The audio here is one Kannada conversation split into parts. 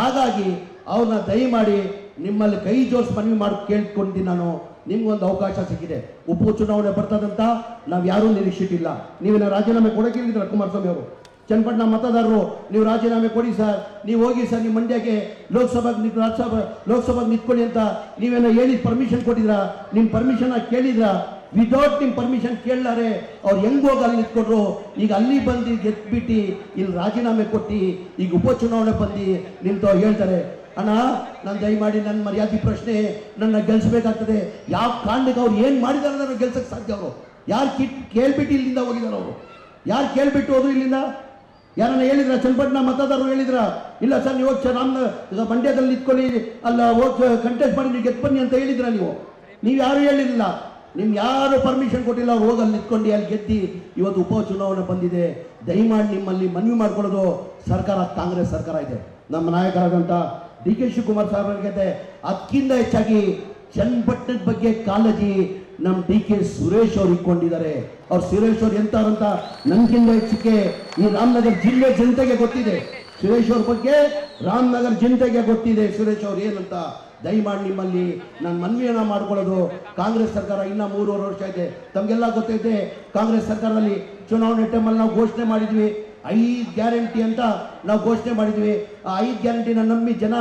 ಹಾಗಾಗಿ ಅವ್ರನ್ನ ದಯಮಾಡಿ ನಿಮ್ಮಲ್ಲಿ ಕೈ ಜೋಡಿಸಿ ಮನವಿ ಮಾಡಿ ಕೇಳ್ಕೊಂಡಿದ್ದೀನಿ ನಾನು. ನಿಮ್ಗೊಂದು ಅವಕಾಶ ಸಿಕ್ಕಿದೆ, ಉಪಚುನಾವಣೆ ಬರ್ತದಂತ ನಾವು ಯಾರೂ ನಿರೀಕ್ಷಿಟ್ಟಿಲ್ಲ. ನೀವೇನ ರಾಜೀನಾಮೆ ಕೊಡೋಕ್ಕಿಲ್ಲ ಕುಮಾರಸ್ವಾಮಿ ಅವರು, ಚನ್ನಪಟ್ಟಣ ಮತದಾರರು ನೀವು ರಾಜೀನಾಮೆ ಕೊಡಿ ಸರ್, ನೀವು ಹೋಗಿ ಸರ್ ನಿಮ್ಮ ಮಂಡ್ಯಕ್ಕೆ ಲೋಕಸಭೆಗೆ ನಿಂತ್ಕೊಳ್ಳಿ ಅಂತ ನೀವೇನೋ ಹೇಳಿ ಪರ್ಮಿಷನ್ ಕೊಟ್ಟಿದ್ರಾ? ನಿಮ್ಮ ಪರ್ಮಿಷನ್ ಕೇಳಿದ್ರಾ? ವಿದೌಟ್ ನಿಮ್ಮ ಪರ್ಮಿಷನ್ ಕೇಳಲಾರೆ ಅವ್ರು ಹೆಂಗೆ ಹೋಗಿ ಅಲ್ಲಿ ನಿಂತ್ಕೊಂಡ್ರು. ಈಗ ಅಲ್ಲಿ ಬಂದು ಗೆದ್ಬಿಟ್ಟು ಇಲ್ಲಿ ರಾಜೀನಾಮೆ ಕೊಟ್ಟು ಈಗ ಉಪಚುನಾವಣೆ ಬಂದು ನಿಂತು ಹೇಳ್ತಾರೆ ಅಣ್ಣ ನಾನು ದಯಮಾಡಿ ನನ್ನ ಮರ್ಯಾದೆ ಪ್ರಶ್ನೆ, ನನ್ನ ಗೆಲ್ಸ್ಬೇಕಾಗ್ತದೆ. ಯಾವ ಕಾರಣಕ್ಕೆ ಅವ್ರು ಏನು ಮಾಡಿದಾರೆ ನಾನು ಗೆಲ್ಸಕ್ಕೆ ಸಾಧ್ಯ? ಅವರು ಯಾರು ಕೇಳ್ಬಿಟ್ಟು ಇಲ್ಲಿಂದ ಹೋಗಿದ್ದಾರೆ? ಅವರು ಯಾರು ಕೇಳ್ಬಿಟ್ಟು ಹೋದ್ರು ಇಲ್ಲಿಂದ? ಯಾರನ್ನ ಹೇಳಿದ್ರ? ಚನ್ನಪಟ್ಟಣ ಮತದಾರರು ಹೇಳಿದ್ರ? ಇಲ್ಲ ಸರ್ ನೀವು ಹೋಗಿ ಮಂಡ್ಯದಲ್ಲಿ ನಿಂತ್ಕೊಳ್ಳಿ, ಅಲ್ಲ ಹೋಗಿ ಕಂಟೆಸ್ಟ್ ಮಾಡಿ ನೀವು ಗೆದ್ದು ಬನ್ನಿ ಅಂತ ಹೇಳಿದ್ರ? ನೀವು ಯಾರು ಹೇಳಿರಲಿಲ್ಲ, ನಿಮ್ಗೆ ಯಾರು ಪರ್ಮಿಷನ್ ಕೊಟ್ಟಿಲ್ಲ. ಅವ್ರು ಹೋಗಿ ಅಲ್ಲಿ ನಿಂತ್ಕೊಂಡು ಅಲ್ಲಿ ಗೆದ್ದಿ ಇವತ್ತು ಉಪಚುನಾವಣೆ ಬಂದಿದೆ. ದಯಮಾಡಿ ನಿಮ್ಮಲ್ಲಿ ಮನವಿ ಮಾಡ್ಕೊಳ್ಳೋದು, ಸರ್ಕಾರ ಕಾಂಗ್ರೆಸ್ ಸರ್ಕಾರ ಇದೆ, ನಮ್ಮ ನಾಯಕರಾದಂಥ ಡಿ ಕೆ ಶಿವಕುಮಾರ್ ಸಾಹೇಬರಿಗೆ ಅದಕ್ಕಿಂತ ಹೆಚ್ಚಾಗಿ ಚನ್ನಪಟ್ಟಣದ ಬಗ್ಗೆ ಕಾಳಜಿ ನಮ್ಮ ಡಿ ಕೆ ಸುರೇಶ್ ಅವ್ರು ಇಟ್ಕೊಂಡಿದ್ದಾರೆ. ಅವ್ರು ಸುರೇಶ್ ಅವ್ರು ಎಂತವ್ರಂತ ನನ್ಗಿಂತ ಹೆಚ್ಚಿಗೆ ಈ ರಾಮನಗರ ಜಿಲ್ಲೆ ಜನತೆಗೆ ಗೊತ್ತಿದೆ. ಸುರೇಶ್ ಅವ್ರ ಬಗ್ಗೆ ರಾಮನಗರ ಜನತೆಗೆ ಗೊತ್ತಿದೆ ಸುರೇಶ್ ಅವ್ರು ಏನಂತ. ದಯಮಾಡಿ ನಿಮ್ಮಲ್ಲಿ ನಾನು ಮನವಿಯನ್ನ ಮಾಡ್ಕೊಳ್ಳೋದು, ಕಾಂಗ್ರೆಸ್ ಸರ್ಕಾರ ಇನ್ನೂ 3.5 ವರ್ಷ ಇದೆ. ತಮಗೆಲ್ಲ ಗೊತ್ತೈತೆ, ಕಾಂಗ್ರೆಸ್ ಸರ್ಕಾರದಲ್ಲಿ ಚುನಾವಣೆ ಟೈಮಲ್ಲಿ ನಾವು ಘೋಷಣೆ ಮಾಡಿದ್ವಿ 5 ಗ್ಯಾರಂಟಿ ಅಂತ ನಾವು ಘೋಷಣೆ ಮಾಡಿದ್ವಿ. ಆ 5 ಗ್ಯಾರಂಟಿನ ನಂಬಿ ಜನ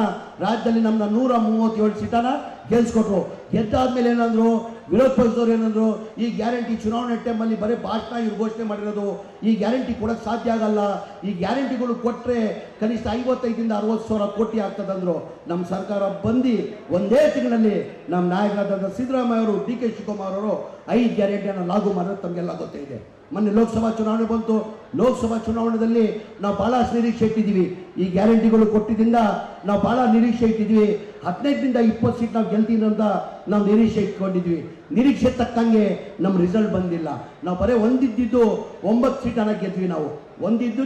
ರಾಜ್ಯದಲ್ಲಿ ನಮ್ಮನ್ನ 137 ಸೀಟನ ಗೆಲ್ಸ್ಕೊಟ್ರು. ಗೆದ್ದಾದ್ಮೇಲೆ ಏನಂದ್ರು ವಿರೋಧ ಪಕ್ಷದವ್ರು ಏನಂದ್ರು, ಈ ಗ್ಯಾರಂಟಿ ಚುನಾವಣೆ ಟೈಮಲ್ಲಿ ಬರೀ ಭಾಷಣ ಇವ್ರು ಘೋಷಣೆ ಮಾಡಿರೋದು, ಈ ಗ್ಯಾರಂಟಿ ಕೊಡೋಕ್ಕೆ ಸಾಧ್ಯ ಆಗಲ್ಲ, ಈ ಗ್ಯಾರಂಟಿಗಳು ಕೊಟ್ಟರೆ ಕನಿಷ್ಠ 55ರಿಂದ 60 ಸಾವಿರ ಕೋಟಿ ಆಗ್ತದಂದ್ರು. ನಮ್ಮ ಸರ್ಕಾರ ಬಂದು ಒಂದೇ ತಿಂಗಳಲ್ಲಿ ನಮ್ಮ ನಾಯಕರಾದ ಸಿದ್ದರಾಮಯ್ಯ ಅವರು, ಡಿ ಕೆ ಶಿವಕುಮಾರ್ ಅವರು 5 ಗ್ಯಾರಂಟಿಯನ್ನು ಲಾಗು ಮಾಡೋದು ತಮಗೆಲ್ಲ ಗೊತ್ತಿದೆ. ಮೊನ್ನೆ ಲೋಕಸಭಾ ಚುನಾವಣೆ ಬಂತು. ಲೋಕಸಭಾ ಚುನಾವಣೆಯಲ್ಲಿ ನಾವು ಭಾಳಷ್ಟು ನಿರೀಕ್ಷೆ ಇಟ್ಟಿದ್ದೀವಿ. ಈ ಗ್ಯಾರಂಟಿಗಳು ಕೊಟ್ಟಿದ್ದರಿಂದ ನಾವು ಭಾಳ ನಿರೀಕ್ಷೆ ಇಟ್ಟಿದ್ವಿ. 15ರಿಂದ 20 ಸೀಟ್ ನಾವು ಗೆಲ್ತೀವಿ ಅಂತ ನಾವು ನಿರೀಕ್ಷೆ ಇಟ್ಕೊಂಡಿದ್ವಿ. ನಿರೀಕ್ಷೆ ತಕ್ಕಂಗೆ ನಮ್ಮ ರಿಸಲ್ಟ್ ಬಂದಿಲ್ಲ. ನಾವು ಬರೀ ಒಂದಿದ್ದು 9 ಸೀಟನ್ನು ಗೆದ್ವಿ. ನಾವು ಒಂದಿದ್ದು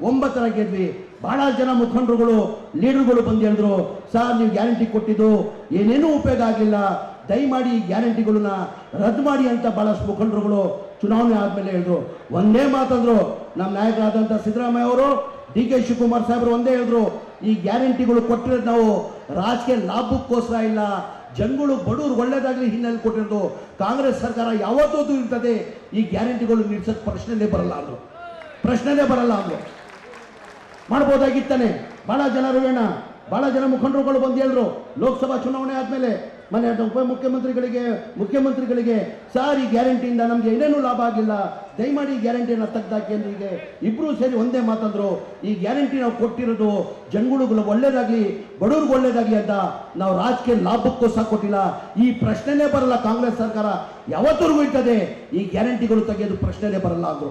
9 ಗೆದ್ವಿ. ಭಾಳ ಜನ ಮುಖಂಡರುಗಳು, ಲೀಡರ್ಗಳು ಬಂದು ಹೇಳಿದ್ರು, ಸರ್ ನೀವು ಗ್ಯಾರಂಟಿ ಕೊಟ್ಟಿದ್ದು ಏನೇನೂ ಉಪಯೋಗ ಆಗಲಿಲ್ಲ, ದಯಮಾಡಿ ಈ ಗ್ಯಾರಂಟಿಗಳನ್ನ ರದ್ದು ಮಾಡಿ ಅಂತ ಭಾಳಷ್ಟು ಮುಖಂಡರುಗಳು ಚುನಾವಣೆ ಆದಮೇಲೆ ಹೇಳಿದ್ರು. ಒಂದೇ ಮಾತಂದ್ರು ನಮ್ಮ ನಾಯಕರಾದಂಥ ಸಿದ್ದರಾಮಯ್ಯ ಅವರು, ಡಿ ಕೆ ಶಿವಕುಮಾರ್ ಸಾಹೇಬರು ಒಂದೇ ಹೇಳಿದ್ರು, ಈ ಗ್ಯಾರಂಟಿಗಳು ಕೊಟ್ಟಿರೋದು ನಾವು ರಾಜಕೀಯ ಲಾಭಕ್ಕೋಸ್ಕರ ಇಲ್ಲ, ಜನಗಳು ಬಡವರು ಒಳ್ಳೇದಾಗಲಿ ಹಿನ್ನೆಲೆ ಕೊಟ್ಟಿರೋದು. ಕಾಂಗ್ರೆಸ್ ಸರ್ಕಾರ ಯಾವತ್ತೂ ಇರ್ತದೆ, ಈ ಗ್ಯಾರಂಟಿಗಳು ನಿಲ್ಸೋಕ್ಕೆ ಪ್ರಶ್ನೆನೇ ಬರಲ್ಲ ಅಂದರು. ಪ್ರಶ್ನೆನೇ ಬರಲ್ಲ ಅಂದರು. ಮಾಡ್ಬೋದಾಗಿತ್ತಾನೆ. ಭಾಳ ಜನ ಮುಖಂಡರುಗಳು ಬಂದು ಹೇಳಿದ್ರು ಲೋಕಸಭಾ ಚುನಾವಣೆ ಆದಮೇಲೆ, ಮನೆ ಮುಖ್ಯಮಂತ್ರಿಗಳಿಗೆ ಸರ್ ಈ ಗ್ಯಾರಂಟಿಯಿಂದ ನಮಗೆ ಏನೇನೂ ಲಾಭ ಆಗಿಲ್ಲ, ದಯಮಾಡಿ ಈ ಗ್ಯಾರಂಟಿಯನ್ನು ತೆಗೆದಾಕಿ ಅಂದ್ರೆ ಈಗ ಇಬ್ಬರೂ ಸೇರಿ ಒಂದೇ ಮಾತಂದ್ರು, ಈ ಗ್ಯಾರಂಟಿ ನಾವು ಕೊಟ್ಟಿರೋದು ಜನಗಳು ಒಳ್ಳೇದಾಗಲಿ, ಬಡವ್ರಿಗೆ ಒಳ್ಳೇದಾಗಲಿ ಅಂತ, ನಾವು ರಾಜಕೀಯ ಲಾಭಕ್ಕೋಸ್ಕರ ಕೊಟ್ಟಿಲ್ಲ. ಈ ಪ್ರಶ್ನೆನೇ ಬರಲ್ಲ. ಕಾಂಗ್ರೆಸ್ ಸರ್ಕಾರ ಯಾವತ್ತೂ ಇರ್ತದೆ, ಈ ಗ್ಯಾರಂಟಿಗಳು ತೆಗೆಯೋದು ಪ್ರಶ್ನೆನೇ ಬರಲ್ಲ ಅಂದರು.